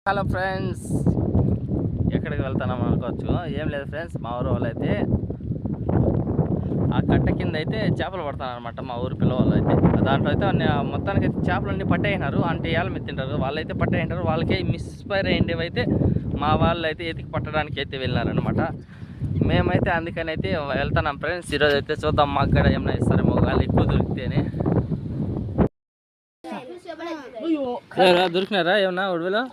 Hello friends, ఎక్కడికి వెళ్తున్నాం అనుకోవచ్చు. ఏం లేదు ఫ్రెండ్స్, మా ఊరు వాళ్ళు అయితే ఆ కట్ట కింద అయితే చేపలు పడతాను అనమాట. మా ఊరు పిల్లవాళ్ళు అయితే దాంట్లో అయితే మొత్తానికి అయితే చేపలన్నీ పట్టేసినారు. అంటే ఏళ్ళ మీద తింటారు వాళ్ళైతే పట్టేసినారు. వాళ్ళకి మిస్ఫైర్ అయ్యేవి అయితే మా వాళ్ళు అయితే ఎతికి పట్టడానికి అయితే వెళ్ళినారనమాట. మేమైతే అందుకని అయితే వెళ్తున్నాం ఫ్రెండ్స్. ఈరోజు అయితే చూద్దాం మాకు కూడా ఏమైనా ఇస్తారేమో, వాళ్ళు ఎక్కువ దొరికితేనే. దొరికినారా ఏమన్నా ఉడవలో?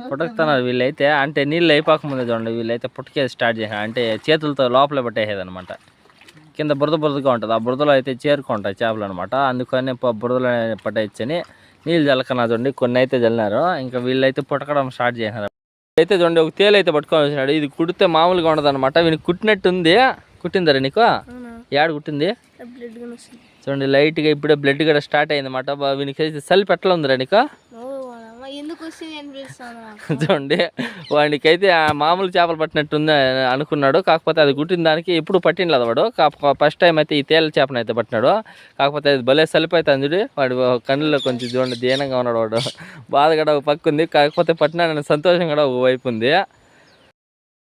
పుట్టుకుతున్నారు వీళ్ళైతే. అంటే నీళ్ళు అయిపోకముందే చూడండి, వీళ్ళైతే పుట్టుకేది స్టార్ట్ చేశారు. అంటే చేతులతో లోపల పట్టేసేది అనమాట. కింద బురదగా ఉంటుంది, ఆ బురదలో అయితే చేరుకుంటాయి చేపలు అనమాట. అందుకని బురదలో పట్టేయచ్చని నీళ్ళు జల్లకన్నా చూడండి, కొన్ని అయితే జల్లినారు. ఇంకా వీళ్ళైతే పుట్టకడం స్టార్ట్ చేసినారు. అయితే చూడండి, ఒక తేలు అయితే పట్టుకొని వచ్చినాడు. ఇది కుడితే మామూలుగా ఉండదు అనమాట. వీనికి కుట్టినట్టు ఉంది. కుట్టిందరా నీకు? ఏడ కుట్టింది చూడండి, లైట్గా ఇప్పుడే బ్లడ్ కూడా స్టార్ట్ అయింది అనమాట. వీనికి అయితే సల్లి ఎట్లా ఉందిరా నీకు? చూడండి, వాడికైతే మామూలు చేపలు పట్టినట్టుంది అనుకున్నాడు. కాకపోతే అది గుట్టిన దానికి ఎప్పుడు పట్టినలేదు వాడు. ఫస్ట్ టైం అయితే ఈ తేల చేపను అయితే పట్టినాడు. కాకపోతే అది భలే సలిపోతుంది చూడు. వాడు కన్నులో కొంచెం చూడండి దీనంగా ఉన్నాడు. వాడు బాధ కూడా ఒక పక్క ఉంది, కాకపోతే పట్టినాడని సంతోషం కూడా ఒక వైపు ఉంది.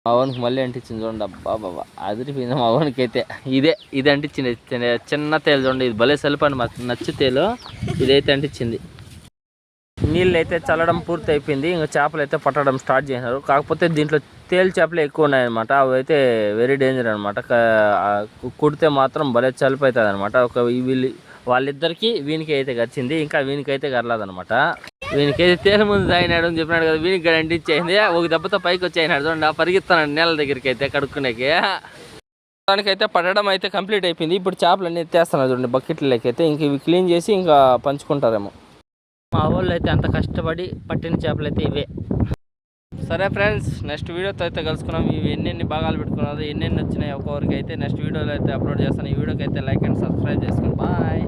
మా వానికి మళ్ళీ అంటించింది చూడండి. అబ్బా అదిరిపోయింది మా వానికి అయితే. ఇది అంటించింది చిన్న తేలు చూడండి. ఇది భలే సలిపోయింది, మాకు నచ్చు తేలు. ఇదైతే అంటించింది. నీళ్ళు అయితే చల్లడం పూర్తి అయిపోయింది. ఇంకా చేపలు అయితే పట్టడం స్టార్ట్ చేసినారు. కాకపోతే దీంట్లో తేలు చేపలు ఎక్కువ ఉన్నాయన్నమాట. అవి అయితే వెరీ డేంజర్ అనమాట. కుడితే మాత్రం భలే చలిపోతుంది అనమాట. వాళ్ళిద్దరికి వీనికి అయితే గడిచింది, ఇంకా వీనికైతే గర్లేదనమాట. వీనికైతే తేలు ముందు తాగినాడు అని చెప్పినాడు కదా, వీనికి గడి అంటించేసింది. ఒక దెబ్బతో పైకి వచ్చేసినాడు చూడండి. పరిగెత్తాడు నేల దగ్గరికి అయితే కడుక్కునేకి. దానికైతే పట్టడం అయితే కంప్లీట్ అయిపోయింది. ఇప్పుడు చేపలు అన్నీ ఎత్తేస్తున్నారు చూడండి బకెట్లకి అయితే. ఇంక ఇవి క్లీన్ చేసి ఇంకా పంచుకుంటారేమో. మా వాళ్ళు అయితే అంత కష్టపడి పట్టిన చేపలు అయితే ఇవే. సరే ఫ్రెండ్స్, నెక్స్ట్ వీడియోతో అయితే కలుసుకున్నాం. ఇవి ఎన్ని భాగాలు పెట్టుకున్నారు, ఎన్ని వచ్చినాయి ఒక్కొక్కరికి అయితే నెక్స్ట్ వీడియోలో అయితే అప్లోడ్ చేస్తాను. ఈ వీడియోకి అయితే లైక్ అండ్ సబ్స్క్రైబ్ చేసుకోండి. బాయ్.